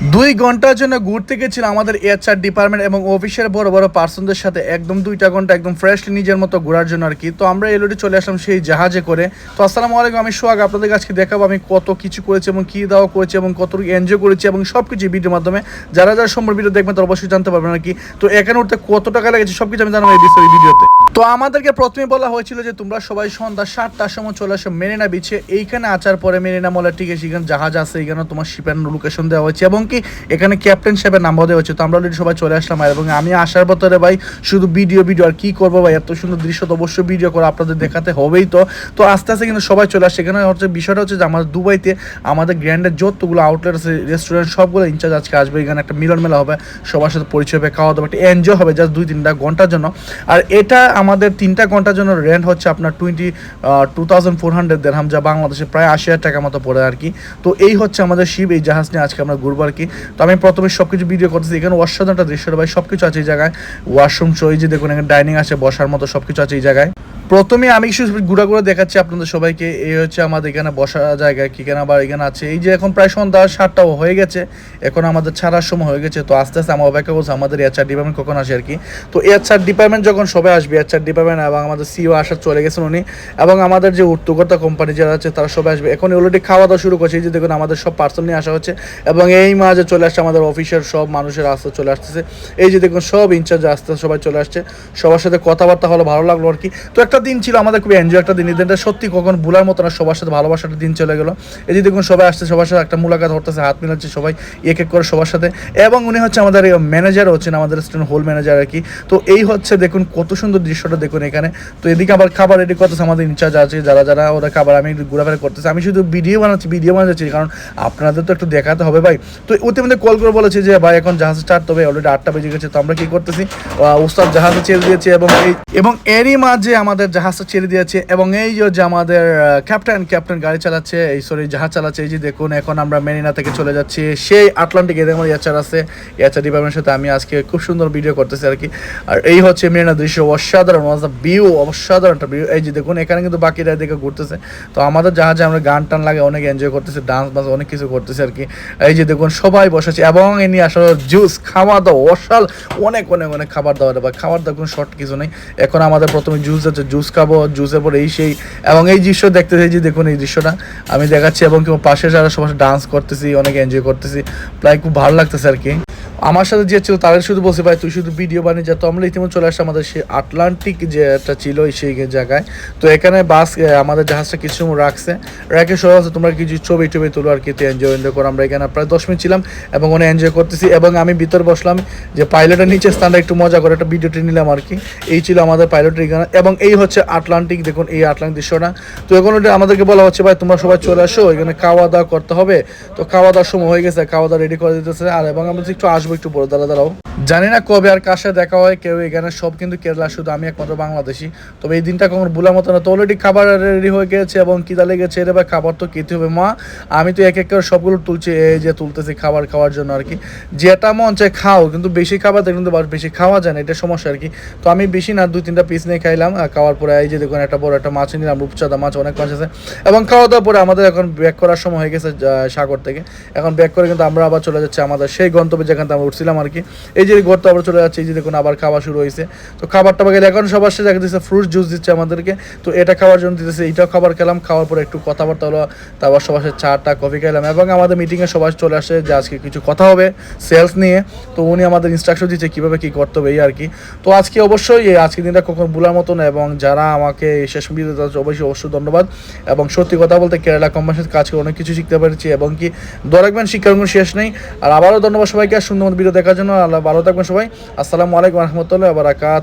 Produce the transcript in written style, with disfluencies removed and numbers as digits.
2 ঘন্টার জন্য ঘুরতে গেছিলাম আমাদের এইচআর ডিপার্টমেন্ট এবং অফিসের বড় বড় পার্সনদের সাথে একদম 2টা ঘন্টা একদম ফ্রেশলি নিজের মতো ঘোরার জন্য আর কি। তো আমরা এলওডি চলে আসলাম সেই জাহাজে করে। তো আসসালামু আলাইকুম, আমি সোহাগ, আপনাদের আজকে দেখাবো আমি কত কিছু করেছি এবং কী দাওয়া করেছি এবং কতটুকু এনজয় করেছি এবং সব কিছু ভিডিওর মাধ্যমে। যারা যারা সম্পূর্ণ ভিডিও দেখবেন তারা অবশ্যই জানতে পারবেন আর কি। তো এখানে উঠতে কত টাকা লেগেছে সব কিছু আমি জানাবো এই ভিডিওতে। তো আমাদেরকে প্রথমে বলা হয়েছিল যে তোমরা সবাই সন্ধ্যা 7টার সময় চলে আসো মেরিনা বিচে। এইখানে আসার পরে মেরিনা মলে ঠিক আছে, এখানে জাহাজ আছে, এখানে তোমার শিপের লোকেশন দেওয়া হয়েছে এবং কি এখানে ক্যাপ্টেন সাহেবের নাম্বার দেওয়া হচ্ছে। তো আমরা অলরেডি সবাই চলে আসলাম এবং আমি আসার পরে ভাই শুধু ভিডিও আর কি করবো ভাই, এত সুন্দর দৃশ্য তো অবশ্যই ভিডিও করে আপনাদের দেখাতে হবেই। তো আস্তে আস্তে কিন্তু সবাই চলে আসছে। এখানে হচ্ছে বিষয়টা হচ্ছে যে আমাদের দুবাইতে আমাদের গ্র্যান্ডের যতগুলো আউটলেট আছে রেস্টুরেন্ট সবগুলো ইনচার্জ আজকে আসবে। এখানে একটা মিলন মেলা হবে, সবার সাথে পরিচয় হবে, খাওয়া দাওয়া, একটা এনজয় হবে জাস্ট 2-3 ঘন্টার জন্য। আর এটা আমাদের 3 ঘন্টার জন্য রেন্ট হচ্ছে আপনার 22,400 দিরহাম, যা বাংলাদেশে প্রায় 80,000 টাকা মতো পড়ে আর কি। তো এই হচ্ছে আমাদের শিপ, এই জাহাজ নিয়ে আজকে আমরা ঘুরবো আর কি। তো আমি প্রথমে সব কিছু ভিডিও করতেছি। এখানে অসাধারণ একটা দৃশ্য ভাই, সব কিছু আছে এই জায়গায়। ওয়াশরুম শো, এই যে দেখুন এখানে ডাইনিং আছে, বসার মতো সব কিছু আছে এই জায়গায়। প্রথমে আমি কিছু ঘুরা দেখাচ্ছি আপনাদের সবাইকে। এই হচ্ছে আমাদের এখানে বসার জায়গা, কি কেন আবার এখানে আছে এই যে এখন প্রায় সন্ধ্যা 7টাও হয়ে গেছে, এখন আমাদের ছাড়ার সময় হয়ে গেছে। তো আস্তে আস্তে আমার অপেক্ষা করছে আমাদের এইচআর ডিপার্টমেন্ট কখন আসে আর কি। তো এইচআর ডিপার্টমেন্ট যখন সবাই আসবে, এইচআর ডিপার্টমেন্ট এবং আমাদের সিও আসার চলে গেছেন উনি, এবং আমাদের যে উত্তরকর্তা কোম্পানি যারা আছে তারা সবাই আসবে। এখন অলরেডি খাওয়া দাওয়া শুরু করছে। এই যে দেখুন আমাদের সব পার্সেল নিয়ে আসা হচ্ছে এবং এই মাঝে চলে আসছে আমাদের অফিসের সব মানুষের আসতে চলে আসতেছে। এই যে দেখুন সব ইনচার্জ আসতে সবাই চলে আসছে, সবার সাথে কথাবার্তা হলো, ভালো লাগলো আর কি। তো একটা দিন ছিল আমাদের খুব এনজয় একটা দিন, এই দিনটা সত্যি কখন ভুলার মতো না, সবার সাথে ভালোবাসার দিন চলে গেলো। এই যে দেখুন সবাই আসছে, সবার সাথে একটা মুলাকাত হতেছে, হাত মিলাচ্ছে সবাই এক এক করে সবার সাথে। এবং উনি হচ্ছে আমাদের ম্যানেজার হচ্ছেন, আমাদের রেস্টুরেন্ট হোল ম্যানেজার আর কি। তো এই হচ্ছে দেখুন কত সুন্দর দৃশ্যটা দেখুন এখানে। তো এদিকে আবার খাবার রেডি করতেছে আমাদের ইনচার্জ আছে, যারা যারা ওরা খাবার আমি ঘোরাফেরা করতেছে। আমি শুধু ভিডিও বানাচ্ছি কারণ আপনাদের তো একটু দেখাতে হবে ভাই। তো ওতে মধ্যে কল করে বলেছে যে ভাই এখন জাহাজ স্টার্ট হবে, অলরেডি 8টা বেজে গেছে। তো আমরা কি করতেছি, উস্তাদ জাহাজে ছেড়ে দিয়েছে এবং এরই মাঝে আমাদের জাহাজটা ছেড়ে দিয়েছে এবং এই যে আমাদের ক্যাপ্টেন গাড়ি চালাচ্ছে, এই সরি জাহাজ চালাচ্ছে। এই যে দেখুন এখন আমরা মেরিনা থেকে চলে যাচ্ছি সেই আটলান্টিক। এদের মধ্যে এইচআর আছে, এইচআর ডিপার্টমেন্টের সাথে আমি আজকে খুব সুন্দর ভিডিও করতেছি আর কি। আর এই হচ্ছে মেরিনা দৃশ্য, অসাধারণ ভিউ, অসাধারণ একটা ভিউ। এই যে দেখুন এখানে কিন্তু বাকিরা দেখে ঘুরতেছে। তো আমাদের জাহাজে আমরা গান টান লাগে অনেক এনজয় করতেছি, ডান্স বান্স অনেক কিছু করতেছি আর কি। এই যে দেখুন সবাই বসেছে এবং এনে আসলে জুস খাওয়া দাওয়া অনেক অনেক অনেক খাবার দাওয়া বা খাবার দাওয়া কোনো শর্ট কিছু নেই। এখন আমাদের প্রথমে জুস আছে, জুস খাবো, জুসের পরে এই সেই এবং এই দৃশ্য দেখতে চাই যে দেখুন এই দৃশ্যটা আমি দেখাচ্ছি এবং কেউ পাশে যারা সবার ডান্স করতেছি, অনেক এনজয় করতেছি, প্রায় খুব ভালো লাগতেছে আর কি। আমার সাথে যে ছিল তাদের শুধু বলছি ভাই তুই শুধু ভিডিও বানিয়ে যা। তো আমরা ইতিমধ্যে চলে আসছি আমাদের সেই আটলান্টিক যে একটা ছিল সেই জায়গায়। তো এখানে বাস আমাদের জাহাজটা কিছু সময় রেখে সবাই আছে, তোমরা কিছু ছবি তুলো আর কি, এনজয় করো। আমরা এখানে প্রায় 10 মিনিট ছিলাম এবং অনেক এনজয় করতেছি এবং আমি ভিতরে বসলাম যে পাইলটের নিচে স্থানটা একটু মজা করে একটা ভিডিওটি নিলাম আর কি। এই ছিল আমাদের পাইলটের এখানে এবং এই হচ্ছে আটলান্টিক, দেখুন এই আটলান্টিক দৃশ্যটা। তো এখন ওটা আমাদেরকে বলা হচ্ছে ভাই তোমরা সবাই চলে আসো, এখানে খাওয়া দাওয়া করতে হবে। তো খাওয়া দাওয়ার সময় হয়ে গেছে, খাওয়া দাওয়া রেডি করে দিতেছে। আর এবং আমরা একটু আসবো একটু পরে, দাঁড়াও জানি না কবে আর কার সাথে দেখা হয়। কেউ এখানে সব কিন্তু কেরালা, শুধু আমি একমাত্র বাংলাদেশি। তবে এই দিনটা কখনো ভুলার মতো না। তো অলরেডি খাবার রেডি হয়ে গেছে এবং খিদা লেগেছে, এর ভাই খাবার তো খেতে হবে মা। আমি তো এক এক করে সবগুলো তুলছি, এই যে তুলতেছি খাবার খাওয়ার জন্য আর কি। যেটা মন চায় খাও, কিন্তু বেশি খাবার কিন্তু বেশি খাওয়া যায় না, এটা সমস্যা আর কি। তো আমি বেশি না 2-3টা পিস নিয়ে খাইলাম। খাওয়ার পরে এই যে দেখুন একটা বড় একটা মাছ নিলাম, রূপচাঁদা মাছ, অনেক মাছ আছে। এবং খাওয়া দাওয়ার পরে আমাদের এখন ব্যাক করার সময় হয়ে গেছে সাগর থেকে। এখন ব্যাক করে কিন্তু আমরা আবার চলে যাচ্ছি আমাদের সেই গন্তব্যে যেখান থেকে আমরা উঠছিলাম আর কি। এই যে ঘরটা আবার চলে যাচ্ছে, এই যে দেখুন আবার খাওয়া শুরু হয়েছে। তো খাবারটা গেলে এখন সবার সাথে দেখা দিচ্ছে ফ্রুট জুস দিচ্ছে আমাদেরকে। তো এটা খাওয়ার জন্য দিতেছে, এইটাও খাবার খেলাম। খাওয়ার পরে একটু কথাবার্তা হলো, তারপর সবার সাথে চা কফি খাইলাম এবং আমাদের মিটিংয়ে সবাই চলে আসে যে আজকে কিছু কথা হবে সেলস নিয়ে। তো উনি আমাদের ইনস্ট্রাকশন দিচ্ছে কীভাবে কী করতে হবে এই আর কি। তো আজকে অবশ্যই আজকের দিনটা কখনো ভুলার মতো না এবং যারা আমাকে শেষ ভিডিও অবশ্যই ধন্যবাদ। এবং সত্যি কথা বলতে কেরালা কোম্পানির কাজ করে অনেক কিছু শিখতে পেরেছি এবং কি ধরে রাখবেন শিক্ষার কোনো শেষ নেই। আর আবারও ধন্যবাদ সবাইকে সুন্দর ভিডিও দেখার জন্য। আল্লাহ ভালো থাকবেন সবাই। আসসালামু আলাইকুম রহমতুল্লাহ বারাকাত।